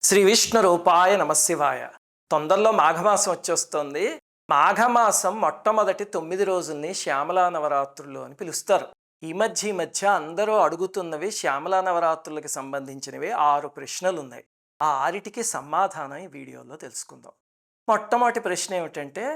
శ్రీ విష్ణు రూపాయ నమశివాయ. తొందరలో మాఘమాసం వచ్చేస్తుంది. మాఘమాసం మొట్టమొదటి 9 రోజుల్ని శ్యామలా నవరాత్రులు అని పిలుస్తారు. ఈ మధ్య అందరూ అడుగుతున్నవి శ్యామలా నవరాత్రులకి సంబంధించినవి 6 ప్రశ్నలున్నాయి. ఆ 6టికి సమాధానం ఈ వీడియోలో తెలుసుకుందాం. మొట్టమొదటి ప్రశ్న ఏమిటంటే,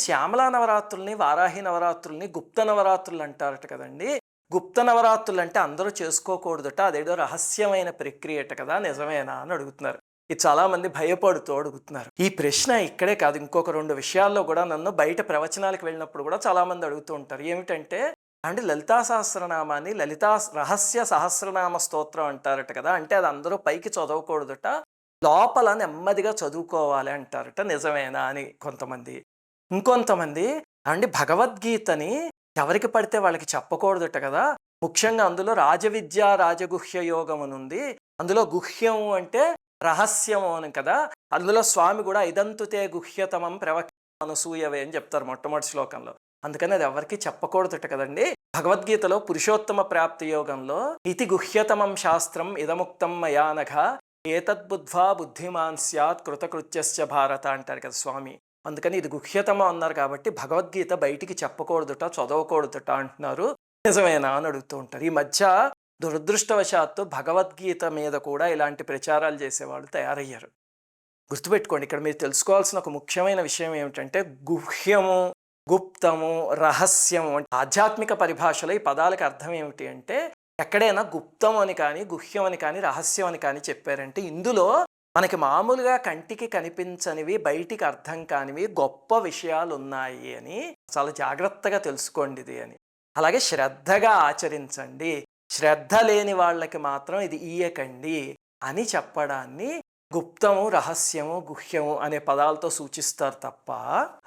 శ్యామలా నవరాత్రుల్ని, వారాహి నవరాత్రుల్ని గుప్త నవరాత్రులు అంటారట కదండి. గుప్త నవరాత్రులు అంటే అందరూ చేసుకోకూడదట, అదేదో రహస్యమైన ప్రక్రియట కదా, నిజమేనా అని అడుగుతున్నారు. ఇది చాలామంది భయపడుతూ అడుగుతున్నారు. ఈ ప్రశ్న ఇక్కడే కాదు, ఇంకొక 2 విషయాల్లో కూడా నన్ను బయట ప్రవచనాలకు వెళ్ళినప్పుడు కూడా చాలామంది అడుగుతూ ఉంటారు. ఏమిటంటే, లలితా సహస్రనామాన్ని లలితా రహస్య సహస్రనామ స్తోత్రం అంటారట కదా, అంటే అది అందరూ పైకి చదవకూడదట, లోపల నెమ్మదిగా చదువుకోవాలి అంటారట, నిజమేనా అని కొంతమంది. ఇంకొంతమంది భగవద్గీతని ఎవరికి పడితే వాళ్ళకి చెప్పకూడదట కదా, ముఖ్యంగా అందులో రాజవిద్య రాజగుహ్య యోగం అని ఉంది, అందులో గుహ్యం అంటే రహస్యము అని కదా, అందులో స్వామి కూడా ఇదంతుతే గుహ్యతమం అనసూయవే అని చెప్తారు మొట్టమొదటి శ్లోకంలో. అందుకని అది ఎవరికి చెప్పకూడదట కదండి. భగవద్గీతలో పురుషోత్తమ ప్రాప్తి యోగంలో ఇతి గుహ్యతమం శాస్త్రం ఇదముక్తం మయానఘ ఏతద్బుద్ధ్వా బుద్ధిమాన్ స్యాత్ కృతకృత్యస్య భారత అంటారు కదా స్వామి. అందుకని ఇది గుహ్యతమం అన్నారు కాబట్టి భగవద్గీత బయటికి చెప్పకూడదుట, చదవకూడదుట అంటున్నారు, నిజమేనా అని అడుగుతూ ఉంటారు. ఈ మధ్య దురదృష్టవశాత్తు భగవద్గీత మీద కూడా ఇలాంటి ప్రచారాలు చేసేవాళ్ళు తయారయ్యారు. గుర్తుపెట్టుకోండి, ఇక్కడ మీరు తెలుసుకోవాల్సిన ఒక ముఖ్యమైన విషయం ఏమిటంటే, గుహ్యము, గుప్తము, రహస్యము అంటే ఆధ్యాత్మిక పరిభాషలో ఈ పదాలకు అర్థం ఏమిటి అంటే, ఎక్కడైనా గుప్తం అని కానీ, గుహ్యం అని కానీ, రహస్యం అని కానీ చెప్పారంటే ఇందులో మనకి మామూలుగా కంటికి కనిపించనివి, బయటికి అర్థం కానివి గొప్ప విషయాలు ఉన్నాయి అని చాలా జాగ్రత్తగా తెలుసుకోండి ఇది అని. అలాగే శ్రద్ధగా ఆచరించండి, శ్రద్ధ లేని వాళ్ళకి మాత్రం ఇది ఇయ్యకండి అని చెప్పడాన్ని గుప్తము, రహస్యము, గుహ్యము అనే పదాలతో సూచిస్తారు తప్ప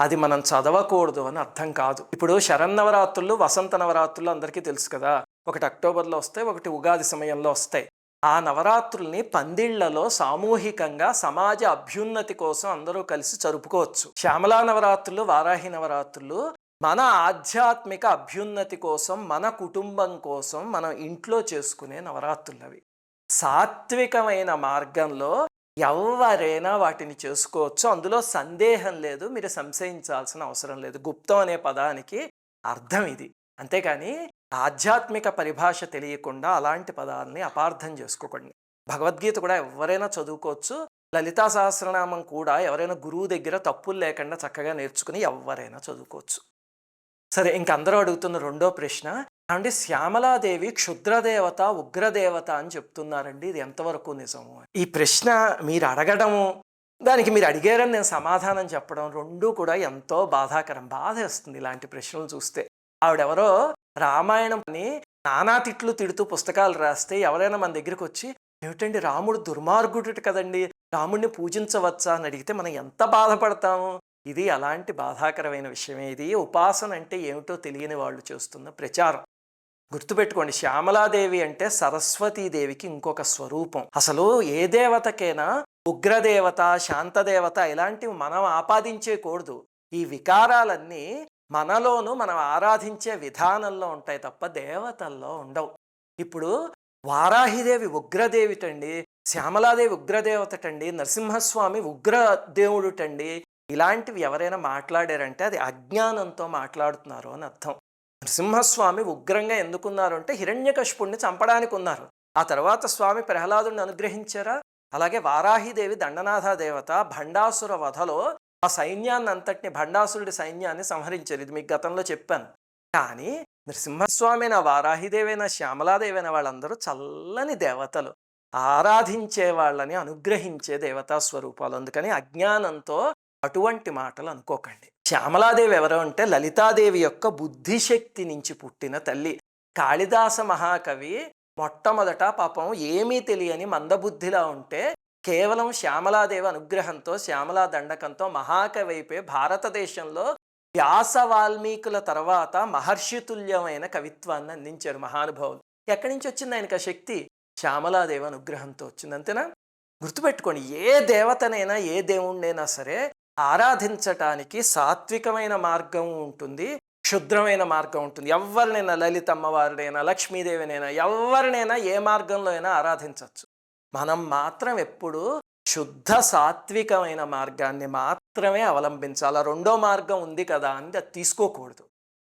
అది మనం చదవకూడదు అని అర్థం కాదు. ఇప్పుడు శరన్నవరాత్రులు, వసంత నవరాత్రులు అందరికీ తెలుసు కదా, ఒకటి అక్టోబర్లో వస్తాయి, ఒకటి ఉగాది సమయంలో వస్తాయి. ఆ నవరాత్రుల్ని పందిళ్లలో సామూహికంగా సమాజ అభ్యున్నతి కోసం అందరూ కలిసి జరుపుకోవచ్చు. శ్యామలా నవరాత్రులు, వారాహి నవరాత్రులు మన ఆధ్యాత్మిక అభ్యున్నతి కోసం, మన కుటుంబం కోసం మనం ఇంట్లో చేసుకునే నవరాత్రులు అవి. సాత్వికమైన మార్గంలో ఎవరైనా వాటిని చేసుకోవచ్చు, అందులో సందేహం లేదు, మీరు సంశయించాల్సిన అవసరం లేదు. గుప్తం అనే పదానికి అర్థం ఇది. అంతేకాని ఆధ్యాత్మిక పరిభాష తెలియకుండా అలాంటి పదాలని అపార్థం చేసుకోకండి. భగవద్గీత కూడా ఎవరైనా చదువుకోవచ్చు, లలితా సహస్రనామం కూడా ఎవరైనా గురువు దగ్గర తప్పులు లేకుండా చక్కగా నేర్చుకుని ఎవరైనా చదువుకోవచ్చు. సరే, ఇంకందరూ అడుగుతున్న రెండో ప్రశ్న, శ్యామలాదేవి క్షుద్రదేవత, ఉగ్రదేవత అని చెప్తున్నారండి, ఇది ఎంతవరకు నిజము? ఈ ప్రశ్న మీరు అడగడము, దానికి మీరు అడిగారని నేను సమాధానం చెప్పడం రెండూ కూడా ఎంతో బాధాకరం. బాధ వేస్తుంది ఇలాంటి ప్రశ్నలు చూస్తే. ఆవిడెవరో రామాయణంని నానా తిట్లు తిడుతూ పుస్తకాలు రాస్తే ఎవరైనా మన దగ్గరికి వచ్చి, ఏమిటండి రాముడు దుర్మార్గుడు కదండి, రాముడిని పూజించవచ్చా అని అడిగితే మనం ఎంత బాధపడతాము. ఇది అలాంటి బాధాకరమైన విషయమే. ఇది ఉపాసన అంటే ఏమిటో తెలియని వాళ్ళు చేస్తున్న ప్రచారం. గుర్తుపెట్టుకోండి, శ్యామలాదేవి అంటే సరస్వతీదేవికి ఇంకొక స్వరూపం. అసలు ఏ దేవతకైనా ఉగ్రదేవత, శాంతదేవత ఇలాంటివి మనం ఆపాదించేకూడదు. ఈ వికారాలన్నీ మనలోనూ మనం ఆరాధించే విధానంలో ఉంటాయి తప్ప దేవతల్లో ఉండవు. ఇప్పుడు వారాహిదేవి ఉగ్రదేవిటండి, శ్యామలాదేవి ఉగ్రదేవతటండి, నరసింహస్వామి ఉగ్రదేవుడుటండి. ఇలాంటివి ఎవరైనా మాట్లాడారంటే అది అజ్ఞానంతో మాట్లాడుతున్నారు అని అర్థం. నరసింహస్వామి ఉగ్రంగా ఎందుకున్నారు అంటే హిరణ్యకశిపుణ్ణి చంపడానికి ఉన్నారు. ఆ తర్వాత స్వామి ప్రహ్లాదుని అనుగ్రహించారా? అలాగే వారాహిదేవి దండనాథ దేవత, భండాసుర వధలో ఆ సైన్యాన్ని అంతటిని, భండాసురుడి సైన్యాన్ని సంహరించారు. ఇది మీకు గతంలో చెప్పాను. కానీ నరసింహస్వామి, వారాహిదేవైన, శ్యామలాదేవైన వాళ్ళందరూ చల్లని దేవతలు, ఆరాధించే వాళ్ళని అనుగ్రహించే దేవతా స్వరూపాలు. అందుకని అజ్ఞానంతో అటువంటి మాటలు అనుకోకండి. శ్యామలాదేవి ఎవరు అంటే లలితాదేవి యొక్క బుద్ధిశక్తి నుంచి పుట్టిన తల్లి. కాళిదాస మహాకవి మొట్టమొదట పాపం ఏమీ తెలియని మందబుద్ధిలా ఉంటే కేవలం శ్యామలాదేవి అనుగ్రహంతో, శ్యామలా దండకంతో మహాకవి అయిపోయి భారతదేశంలో వ్యాస వాల్మీకుల తర్వాత మహర్షితుల్యమైన కవిత్వాన్ని అందించారు మహానుభావులు. ఎక్కడి నుంచి వచ్చింది ఆయనకు ఆ శక్తి? శ్యామలాదేవి అనుగ్రహంతో వచ్చింది, అంతేనా? గుర్తుపెట్టుకోండి, ఏ దేవతనైనా, ఏ దేవుణ్ణైనా సరే ఆరాధించటానికి సాత్వికమైన మార్గం ఉంటుంది, క్షుద్రమైన మార్గం ఉంటుంది. ఎవరినైనా, లలితమ్మవారినైనా, లక్ష్మీదేవినైనా, ఎవరినైనా ఏ మార్గంలో అయినా ఆరాధించవచ్చు. మనం మాత్రం ఎప్పుడు శుద్ధ సాత్వికమైన మార్గాన్ని మాత్రమే అవలంబించాలి. రెండో మార్గం ఉంది కదా అని అది తీసుకోకూడదు.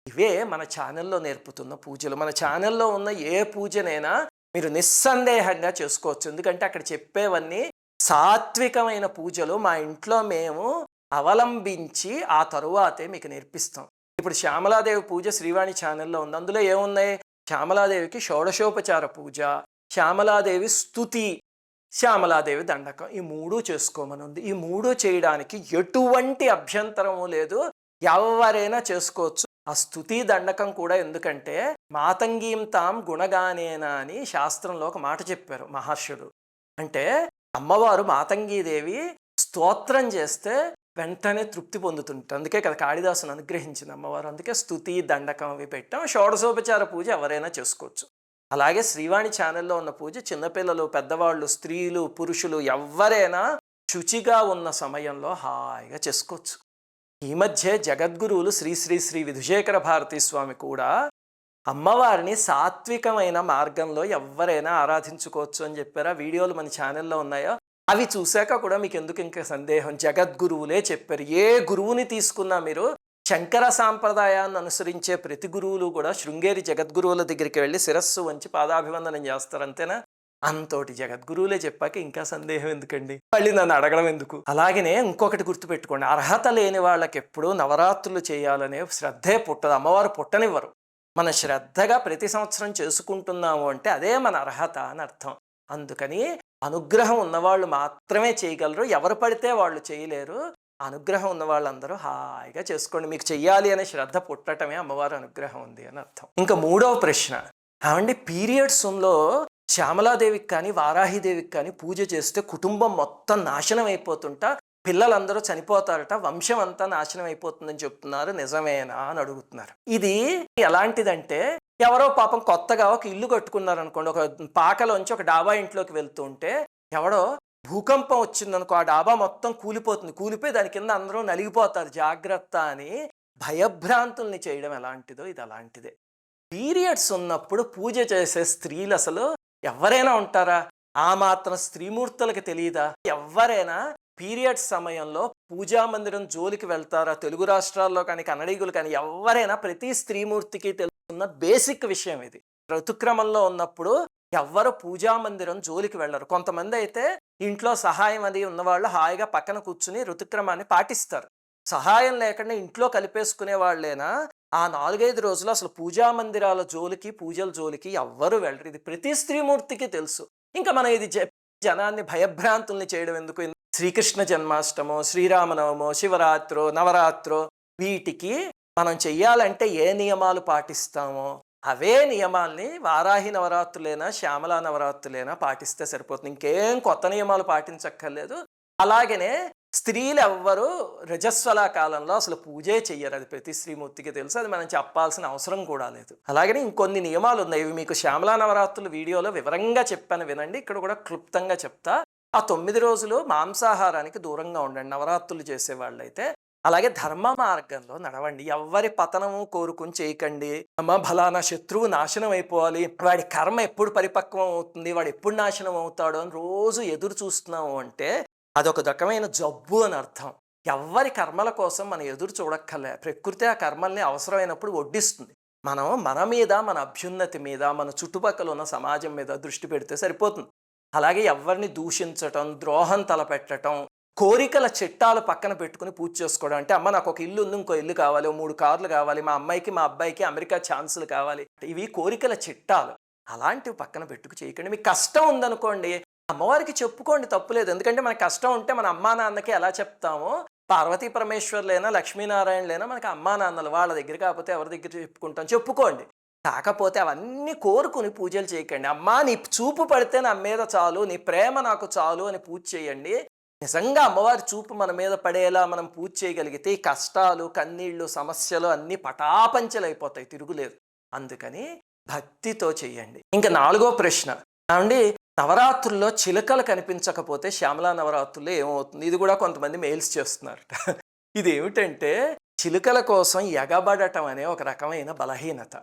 ఇవే మన ఛానల్లో నేర్పుతున్న పూజలు. మన ఛానల్లో ఉన్న ఏ పూజనైనా మీరు నిస్సందేహంగా చేసుకోవచ్చు. ఎందుకంటే అక్కడ చెప్పేవన్నీ సాత్వికమైన పూజలు మా ఇంట్లో మేము అవలంబించి ఆ తరువాతే మీకు నేర్పిస్తాం. ఇప్పుడు శ్యామలాదేవి పూజ శ్రీవాణి ఛానల్లో ఉంది. అందులో ఏమున్నాయి? శ్యామలాదేవికి షోడశోపచార పూజ, శ్యామలాదేవి స్తుతి, శ్యామలాదేవి దండకం, ఈ మూడు చేసుకోమని ఉంది. ఈ మూడు చేయడానికి ఎటువంటి అభ్యంతరము లేదు, ఎవరైనా చేసుకోవచ్చు. ఆ స్తుతి దండకం కూడా ఎందుకంటే మాతంగీం తాం గుణగానేనా అని శాస్త్రంలో ఒక మాట చెప్పారు మహర్షులు. అంటే అమ్మవారు మాతంగీదేవి స్తోత్రం చేస్తే వెంటనే తృప్తి పొందుతుంటారు. అందుకే కదా కాళిదాసును అనుగ్రహించింది అమ్మవారు. అందుకే స్తుతి దండకం అవి పెట్టాం. షోడశోపచార పూజ ఎవరైనా చేసుకోవచ్చు. అలాగే శ్రీవాణి ఛానల్లో ఉన్న పూజ చిన్నపిల్లలు, పెద్దవాళ్ళు, స్త్రీలు, పురుషులు ఎవరైనా శుచిగా ఉన్న సమయంలో హాయిగా చేసుకోవచ్చు. ఈ మధ్య జగద్గురువులు శ్రీ శ్రీ శ్రీ విధుశేఖర భారతీ స్వామి కూడా అమ్మవారిని సాత్వికమైన మార్గంలో ఎవరైనా ఆరాధించుకోవచ్చు అని చెప్పారు. ఆ వీడియోలు మన ఛానల్లో ఉన్నాయో అవి చూశాక కూడా మీకు ఎందుకు ఇంకా సందేహం? జగద్గురువులే చెప్పారు. ఏ గురువుని తీసుకున్నా మీరు శంకర సాంప్రదాయాన్ని అనుసరించే ప్రతి గురువులు కూడా శృంగేరి జగద్గురువుల దగ్గరికి వెళ్ళి శిరస్సు వంచి పాదాభివందనం చేస్తారు, అంతేనా? అంతోటి జగద్గురువులే చెప్పాక ఇంకా సందేహం ఎందుకండి? మళ్ళీ నన్ను అడగడం ఎందుకు? అలాగనే ఇంకొకటి గుర్తుపెట్టుకోండి, అర్హత లేని వాళ్ళకి ఎప్పుడూ నవరాత్రులు చేయాలనే శ్రద్ధే పుట్టదు. అమ్మవారు పుట్టనివ్వరు. మన శ్రద్ధగా ప్రతి సంవత్సరం చేసుకుంటున్నాము అంటే అదే మన అర్హత అని అర్థం. అందుకని అనుగ్రహం ఉన్నవాళ్ళు మాత్రమే చేయగలరు, ఎవరు పడితే వాళ్ళు చేయలేరు. అనుగ్రహం ఉన్న వాళ్ళందరూ హాయిగా చేసుకోండి. మీకు చెయ్యాలి అనే శ్రద్ధ పుట్టటమే అమ్మవారి అనుగ్రహం ఉంది అని అర్థం. ఇంకా మూడవ ప్రశ్న, ఏమండి పీరియడ్స్లో శ్యామలాదేవికి కానీ వారాహిదేవికి కానీ పూజ చేస్తే కుటుంబం మొత్తం నాశనం అయిపోతుంటా, పిల్లలందరూ చనిపోతారట, వంశం అంతా నాశనం అయిపోతుందని చెప్తున్నారు, నిజమేనా అని అడుగుతున్నారు. ఇది ఎలాంటిదంటే, ఎవరో పాపం కొత్తగా ఒక ఇల్లు కట్టుకున్నారనుకోండి, ఒక పాకలోంచి ఒక డాబా ఇంట్లోకి వెళ్తూ ఉంటే ఎవడో భూకంపం వచ్చిందనుకో, ఆ డాబా మొత్తం కూలిపోతుంది, కూలిపోయి దాని కింద అందరూ నలిగిపోతారు, జాగ్రత్త అని భయభ్రాంతుల్ని చేయడం ఎలాంటిదో ఇది అలాంటిదే. పీరియడ్స్ ఉన్నప్పుడు పూజ చేసే స్త్రీలు అసలు ఎవరైనా ఉంటారా? ఆ మాత్రం స్త్రీమూర్తులకి తెలియదా? ఎవరైనా పీరియడ్స్ సమయంలో పూజా మందిరం జోలికి వెళ్తారా? తెలుగు రాష్ట్రాల్లో కానీ కన్నడీగులు కానీ ఎవరైనా, ప్రతి స్త్రీమూర్తికి తెలుసుకున్న బేసిక్ విషయం ఇది. ఋతుక్రమంలో ఉన్నప్పుడు ఎవ్వరు పూజా మందిరం జోలికి వెళ్ళరు. కొంతమంది అయితే ఇంట్లో సహాయం అది ఉన్నవాళ్ళు హాయిగా పక్కన కూర్చుని ఋతుక్రమాన్ని పాటిస్తారు. సహాయం లేకుండా ఇంట్లో కలిపేసుకునే వాళ్ళేనా ఆ 4-5 రోజులు అసలు పూజా మందిరాల జోలికి, పూజల జోలికి ఎవ్వరు వెళ్ళరు. ఇది ప్రతి స్త్రీమూర్తికి తెలుసు. ఇంకా మనం ఇది జనాన్ని భయభ్రాంతుల్ని చేయడం ఎందుకు? శ్రీకృష్ణ జన్మాష్టమో, శ్రీరామనవమో, శివరాత్రో, నవరాత్రో, వీటికి మనం చెయ్యాలంటే ఏ నియమాలు పాటిస్తామో అవే నియమాల్ని వారాహి నవరాత్రులైనా శ్యామలా నవరాత్రులైనా పాటిస్తే సరిపోతుంది. ఇంకేం కొత్త నియమాలు పాటించక్కర్లేదు. అలాగనే స్త్రీలు ఎవ్వరూ రజస్వల కాలంలో అసలు పూజే చెయ్యరు. అది ప్రతి శ్రీమూర్తికి తెలుసు, అది మనం చెప్పాల్సిన అవసరం కూడా లేదు. అలాగనే ఇంకొన్ని నియమాలు ఉన్నాయి. ఇవి మీకు శ్యామలా నవరాత్రుల వీడియోలో వివరంగా చెప్పాను, వినండి. ఇక్కడ కూడా క్లుప్తంగా చెప్తా. ఆ 9 రోజులు మాంసాహారానికి దూరంగా ఉండండి నవరాత్రులు చేసేవాళ్ళైతే. అలాగే ధర్మ మార్గంలో నడవండి. ఎవ్వరి పతనము కోరుకుని చేయకండి. అమ్మ ఫలానా శత్రువు నాశనం అయిపోవాలి, వాడి కర్మ ఎప్పుడు పరిపక్వం అవుతుంది, వాడు ఎప్పుడు నాశనం అవుతాడు అని రోజు ఎదురు చూస్తున్నాము అంటే అదొక రకమైన జబ్బు అని అర్థం. ఎవ్వరి కర్మల కోసం మనం ఎదురు చూడక్కర్లే. ప్రకృతి ఆ కర్మల్ని అవసరమైనప్పుడు వడ్డిస్తుంది. మనం మన మీద, మన అభ్యున్నతి మీద, మన చుట్టుపక్కల ఉన్న సమాజం మీద దృష్టి పెడితే సరిపోతుంది. అలాగే ఎవరిని దూషించటం, ద్రోహం తలపెట్టడం, కోరికల చిట్టాలు పక్కన పెట్టుకుని పూజ చేసుకోవడం. అంటే అమ్మ నాకు ఒక ఇల్లు ఉంది, ఇంకో ఇల్లు కావాలి, 3 కార్లు కావాలి, మా అమ్మాయికి మా అబ్బాయికి అమెరికా ఛాన్సులు కావాలి, ఇవి కోరికల చిట్టాలు. అలాంటివి పక్కన పెట్టుకు చేయకండి. మీకు కష్టం ఉందనుకోండి, అమ్మవారికి చెప్పుకోండి, తప్పులేదు. ఎందుకంటే మనకి కష్టం ఉంటే మన అమ్మా నాన్నకి ఎలా చెప్తామో, పార్వతీ పరమేశ్వర్లైనా లక్ష్మీనారాయణలైనా మనకి అమ్మా నాన్నలు, వాళ్ళ దగ్గర కాకపోతే ఎవరి దగ్గర చెప్పుకుంటాం, చెప్పుకోండి. కాకపోతే అవన్నీ కోరుకుని పూజలు చేయకండి. అమ్మా నీ చూపు పడితే నా మీద చాలు, నీ ప్రేమ నాకు చాలు అని పూజ చేయండి. నిజంగా అమ్మవారి చూపు మన మీద పడేలా మనం పూజ చేయగలిగితే ఈ కష్టాలు, కన్నీళ్ళు, సమస్యలు అన్నీ పటాపంచలైపోతాయి, తిరుగులేదు. అందుకని భక్తితో చెయ్యండి. ఇంకా 4వ ప్రశ్న, ఏమండి నవరాత్రుల్లో చిలుకలు కనిపించకపోతే శ్యామలా నవరాత్రుల్లో ఏమవుతుంది? ఇది కూడా కొంతమంది మెయిల్స్ చేస్తున్నారట. ఇది ఏమిటంటే చిలుకల కోసం ఎగబడటం అనే ఒక రకమైన బలహీనత.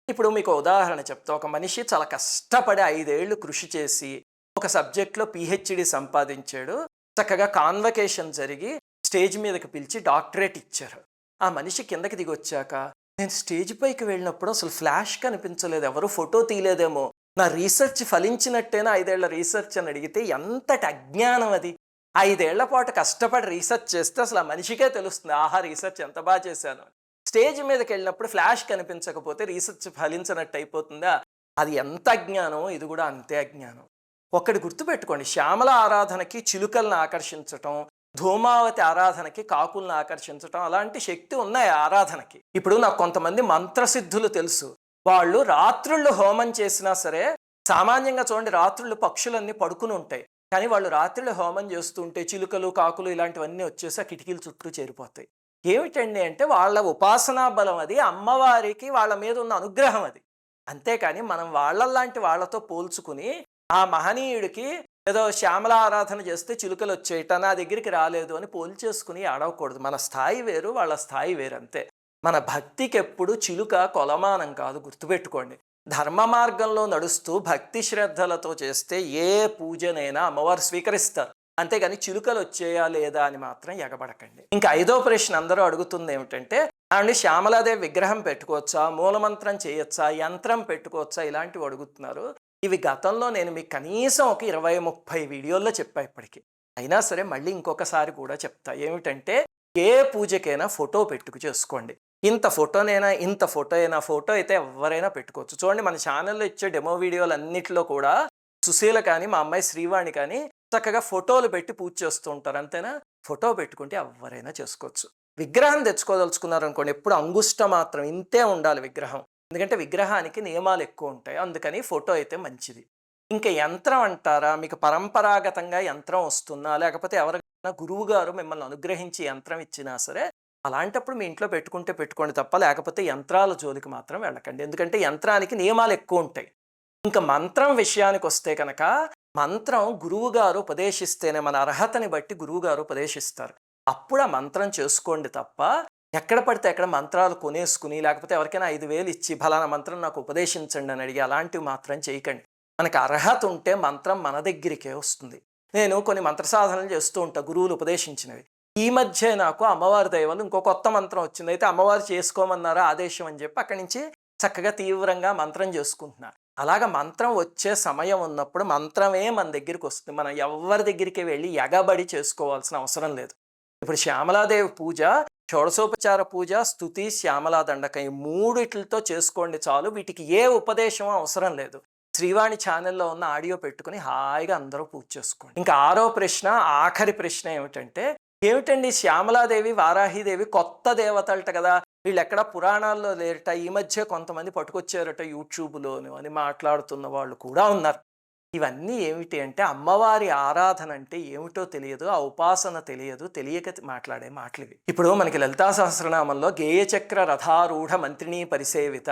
ఇప్పుడు మీకు ఉదాహరణ చెప్తా. ఒక మనిషి చాలా కష్టపడి 5 ఏళ్ళు కృషి చేసి ఒక సబ్జెక్ట్లో PhD సంపాదించాడు. చక్కగా కాన్వకేషన్ జరిగి స్టేజ్ మీదకి పిలిచి డాక్టరేట్ ఇచ్చారు. ఆ మనిషి కిందకి దిగొచ్చాక, నేను స్టేజ్ పైకి వెళ్ళినప్పుడు అసలు ఫ్లాష్ కనిపించలేదు, ఎవరు ఫోటో తీయలేదేమో, నా రీసెర్చ్ ఫలించినట్టేనా 5 ఏళ్ల రీసెర్చ్ అని అడిగితే ఎంతటి అజ్ఞానం అది. 5 ఏళ్ల పాటు కష్టపడి రీసెర్చ్ చేస్తే అసలు ఆ మనిషికే తెలుస్తుంది, ఆహా రీసెర్చ్ ఎంత బాగా చేశాను. స్టేజ్ మీదకి వెళ్ళినప్పుడు ఫ్లాష్ కనిపించకపోతే రీసెర్చ్ ఫలించినట్టు అయిపోతుందా? అది ఎంత అజ్ఞానం, ఇది కూడా అంతే అజ్ఞానం. ఒక్కటి గుర్తుపెట్టుకోండి, శ్యామల ఆరాధనకి చిలుకలను ఆకర్షించటం, ధూమావతి ఆరాధనకి కాకులను ఆకర్షించటం అలాంటి శక్తి ఉన్నాయి ఆరాధనకి. ఇప్పుడు నాకు కొంతమంది మంత్రసిద్ధులు తెలుసు, వాళ్ళు రాత్రుళ్ళు హోమం చేసినా సరే, సామాన్యంగా చూడండి రాత్రుళ్ళు పక్షులన్నీ పడుకుని ఉంటాయి, కానీ వాళ్ళు రాత్రుళ్ళు హోమం చేస్తుంటే చిలుకలు కాకులు ఇలాంటివన్నీ వచ్చేసి ఆ కిటికీల చుట్టూ చేరిపోతాయి. ఏమిటండి అంటే వాళ్ళ ఉపాసనా బలం అది, అమ్మవారికి వాళ్ళ మీద ఉన్న అనుగ్రహం అది. అంతేకాని మనం వాళ్ళలాంటి వాళ్ళతో పోల్చుకుని ఆ మహనీయుడికి ఏదో శ్యామల ఆరాధన చేస్తే చిలుకలు వచ్చేయట నా దగ్గరికి రాలేదు అని పోల్చేసుకుని ఆడవకూడదు. మన స్థాయి వేరు, వాళ్ళ స్థాయి వేరు అంతే. మన భక్తికి ఎప్పుడు చిలుక కొలమానం కాదు, గుర్తుపెట్టుకోండి. ధర్మ మార్గంలో నడుస్తూ భక్తి శ్రద్ధలతో చేస్తే ఏ పూజనైనా అమ్మవారు స్వీకరిస్తారు, అంతేగాని చిలుకలు వచ్చేయా లేదా అని మాత్రం ఎగబడకండి. ఇంకా 5వ ప్రశ్న అందరూ అడుగుతుంది ఏమిటంటే, అండి శ్యామలాదేవి విగ్రహం పెట్టుకోవచ్చా, మూలమంత్రం చేయొచ్చా, యంత్రం పెట్టుకోవచ్చా, ఇలాంటివి అడుగుతున్నారు. ఇవి గతంలో నేను మీకు కనీసం ఒక 20-30 వీడియోల్లో చెప్పా ఇప్పటికి. అయినా సరే మళ్ళీ ఇంకొకసారి కూడా చెప్తా. ఏమిటంటే, ఏ పూజకైనా ఫోటో పెట్టుకు చేసుకోండి. ఇంత ఫోటో అయినా, ఫోటో అయితే ఎవరైనా పెట్టుకోవచ్చు. చూడండి మన ఛానల్లో ఇచ్చే డెమో వీడియోలు అన్నిటిలో కూడా సుశీల కానీ మా అమ్మాయి శ్రీవాణి కానీ చక్కగా ఫోటోలు పెట్టి పూజ చేస్తూ ఉంటారు, అంతేనా? ఫోటో పెట్టుకుంటే ఎవరైనా చేసుకోవచ్చు. విగ్రహం తెచ్చుకోదలుచుకున్నారనుకోండి, ఎప్పుడు అంగుష్ట మాత్రం ఇంతే ఉండాలి విగ్రహం, ఎందుకంటే విగ్రహానికి నియమాలు ఎక్కువ ఉంటాయి, అందుకని ఫోటో అయితే మంచిది. ఇంకా యంత్రం అంటారా, మీకు పరంపరాగతంగా యంత్రం వస్తున్నా, లేకపోతే ఎవరికైనా గురువు గారు మిమ్మల్ని అనుగ్రహించి యంత్రం ఇచ్చినా సరే, అలాంటప్పుడు మీ ఇంట్లో పెట్టుకోండి తప్ప, లేకపోతే యంత్రాల జోలికి మాత్రం వెళ్ళకండి, ఎందుకంటే యంత్రానికి నియమాలు ఎక్కువ ఉంటాయి. ఇంకా మంత్రం విషయానికి వస్తే కనుక, మంత్రం గురువుగారు ఉపదేశిస్తేనే, మన అర్హతని బట్టి గురువుగారు ఉపదేశిస్తారు, అప్పుడు ఆ మంత్రం చేసుకోండి తప్ప ఎక్కడ పడితే ఎక్కడ మంత్రాలు కొనేసుకుని, లేకపోతే ఎవరికైనా 5,000 ఇచ్చి ఫలానా మంత్రం నాకు ఉపదేశించండి అని అడిగి అలాంటివి మాత్రం చేయకండి. మనకు అర్హత ఉంటే మంత్రం మన దగ్గరికే వస్తుంది. నేను కొన్ని మంత్ర సాధనలు చేస్తూ ఉంటా, గురువులు ఉపదేశించినవి. ఈ మధ్య నాకు అమ్మవారి దయ వల్ల ఇంకో కొత్త మంత్రం వచ్చింది, అయితే అమ్మవారు చేసుకోమన్నారా ఆదేశం అని చెప్పి అక్కడి నుంచి చక్కగా తీవ్రంగా మంత్రం చేసుకుంటున్నా. అలాగ మంత్రం వచ్చే సమయం ఉన్నప్పుడు మంత్రమే మన దగ్గరికి వస్తుంది, మనం ఎవరి దగ్గరికి వెళ్ళి ఎగబడి చేసుకోవాల్సిన అవసరం లేదు. ఇప్పుడు శ్యామలాదేవి పూజ, షోడశోపచార పూజ, స్తుతి, శ్యామలా దండకం, ఈ 3 చేసుకోండి చాలు, వీటికి ఏ ఉపదేశం అవసరం లేదు. శ్రీవాణి ఛానల్లో ఉన్న ఆడియో పెట్టుకుని హాయిగా అందరూ పూజ చేసుకోండి. ఇంకా 6వ ప్రశ్న, ఆఖరి ప్రశ్న ఏమిటండి శ్యామలాదేవి వారాహిదేవి కొత్త దేవతలట కదా, వీళ్ళు ఎక్కడ పురాణాల్లో లేరట, ఈ మధ్య కొంతమంది పట్టుకొచ్చారట యూట్యూబ్లోను అని మాట్లాడుతున్న వాళ్ళు కూడా ఉన్నారు. ఇవన్నీ ఏమిటి అంటే, అమ్మవారి ఆరాధన అంటే ఏమిటో తెలియదు, ఆ ఉపాసన తెలియదు, తెలియక మాట్లాడే మాటలు ఇవి. ఇప్పుడు మనకి లలితా సహస్రనామంలో గేయచక్ర రథారూఢ మంత్రిణీ పరిసేవిత,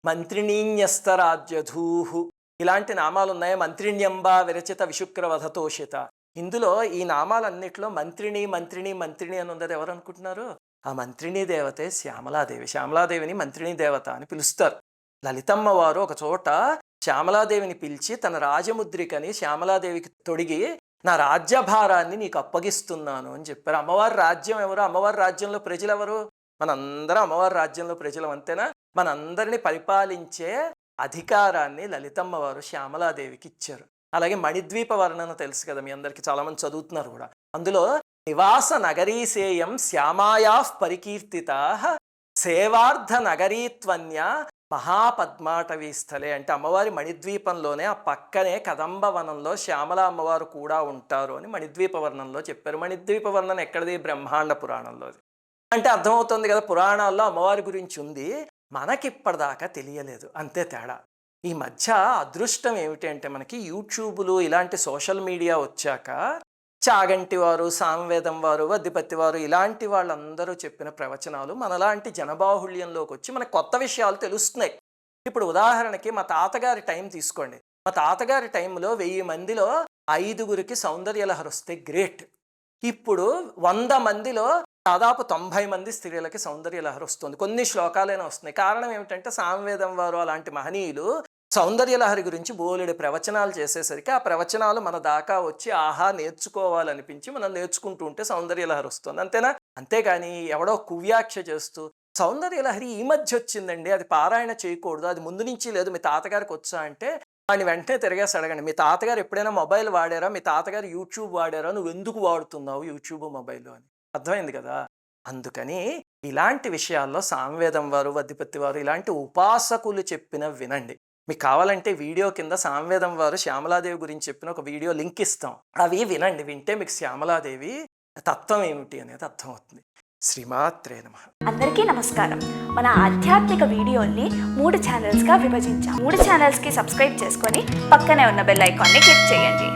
మంత్రిణీన్యస్తరాజ్యధూహు ఇలాంటి నామాలు ఉన్నాయి. మంత్రిణ్యంబా విరచిత విశుక్రవధతోషిత, ఇందులో ఈ నామాలన్నిటిలో మంత్రిణి మంత్రిణి మంత్రిణి అని ఉన్నది ఎవరు అనుకుంటున్నారు? ఆ మంత్రిణీ దేవతే శ్యామలాదేవి. శ్యామలాదేవిని మంత్రిణీ దేవత అని పిలుస్తారు. లలితమ్మ వారు ఒక చోట శ్యామలాదేవిని పిలిచి తన రాజముద్రికని శ్యామలాదేవికి తొడిగి, నా రాజ్యభారాన్ని నీకు అప్పగిస్తున్నాను అని చెప్పారు. అమ్మవారి రాజ్యం ఎవరు? అమ్మవారి రాజ్యంలో ప్రజలు ఎవరు? మనందరం అమ్మవారి రాజ్యంలో ప్రజలు, అంతేనా? మనందరినీ పరిపాలించే అధికారాన్ని లలితమ్మ వారు శ్యామలాదేవికి ఇచ్చారు. అలాగే మణిద్వీప వర్ణన తెలుసు కదా మీ అందరికీ, చాలామంది చదువుతున్నారు కూడా. అందులో నివాస నగరీసేయం శ్యామాయా పరికీర్తితా సేవార్థ నగరీత్వన్య మహాపద్మాటవీ స్థలే, అంటే అమ్మవారి మణిద్వీపంలోనే ఆ పక్కనే కదంబవనంలో శ్యామల అమ్మవారు కూడా ఉంటారు అని మణిద్వీప వర్ణంలో చెప్పారు. మణిద్వీప వర్ణన ఎక్కడిది? బ్రహ్మాండ పురాణంలోది. అంటే అర్థమవుతుంది కదా, పురాణాల్లో అమ్మవారి గురించి ఉంది, మనకిప్పటిదాకా తెలియలేదు, అంతే తేడా. ఈ మధ్య అదృష్టం ఏమిటి అంటే, మనకి యూట్యూబులు ఇలాంటి సోషల్ మీడియా వచ్చాక చాగంటి వారు, సామవేదం వారు, వద్దిపత్తి వారు ఇలాంటి వాళ్ళందరూ చెప్పిన ప్రవచనాలు మనలాంటి జనబాహుళ్యంలోకి వచ్చి మనకు కొత్త విషయాలు తెలుస్తున్నాయి. ఇప్పుడు ఉదాహరణకి మా తాతగారి టైం తీసుకోండి. మా తాతగారి టైంలో 1000 మందిలో 5గురికి సౌందర్యలహరి వస్తే గ్రేట్. ఇప్పుడు 100 మందిలో దాదాపు 90 మంది స్త్రీలకి సౌందర్యలహరి వస్తుంది. కొన్ని శ్లోకాలైనా వస్తున్నాయి. కారణం ఏమిటంటే, సామవేదం వారు అలాంటి మహనీయులు సౌందర్యలహరి గురించి బోలెడు ప్రవచనాలు చేసేసరికి ఆ ప్రవచనాలు మన దాకా వచ్చి ఆహా నేర్చుకోవాలనిపించి మనం నేర్చుకుంటూ ఉంటే సౌందర్యలహరి వస్తుంది, అంతేనా? అంతేగాని ఎవడో కువ్యాఖ్య చేస్తూ సౌందర్యలహరి ఈ మధ్య వచ్చిందండి, అది పారాయణ చేయకూడదు, అది ముందు నుంచి లేదు, మీ తాతగారికి వచ్చా అంటే వాడిని వెంటనే తిరిగేసి అడగండి, మీ తాతగారు ఎప్పుడైనా మొబైల్ వాడారా, మీ తాతగారు యూట్యూబ్ వాడారా, నువ్వు ఎందుకు వాడుతున్నావు యూట్యూబ్ మొబైల్ అని. అర్థమైంది కదా? అందుకని ఇలాంటి విషయాల్లో సామవేదం వారు, వద్దిపత్తి వారు ఇలాంటి ఉపాసకులు చెప్పిన వినండి. మీకు కావాలంటే వీడియో కింద సామవేదం వారు శ్యామలాదేవి గురించి చెప్పిన ఒక వీడియో లింక్ ఇస్తాం, అవి వినండి. వింటే మీకు శ్యామలాదేవి తత్వం ఏమిటి అనేది అర్థమవుతుంది. శ్రీమాత్రే నమః. అందరికీ నమస్కారం. మన ఆధ్యాత్మిక వీడియోల్ని 3 ఛానల్స్గా విభజించాం. 3 ఛానల్స్కి సబ్స్క్రైబ్ చేసుకొని పక్కనే ఉన్న బెల్ ఐకాన్ని క్లిక్ చేయండి.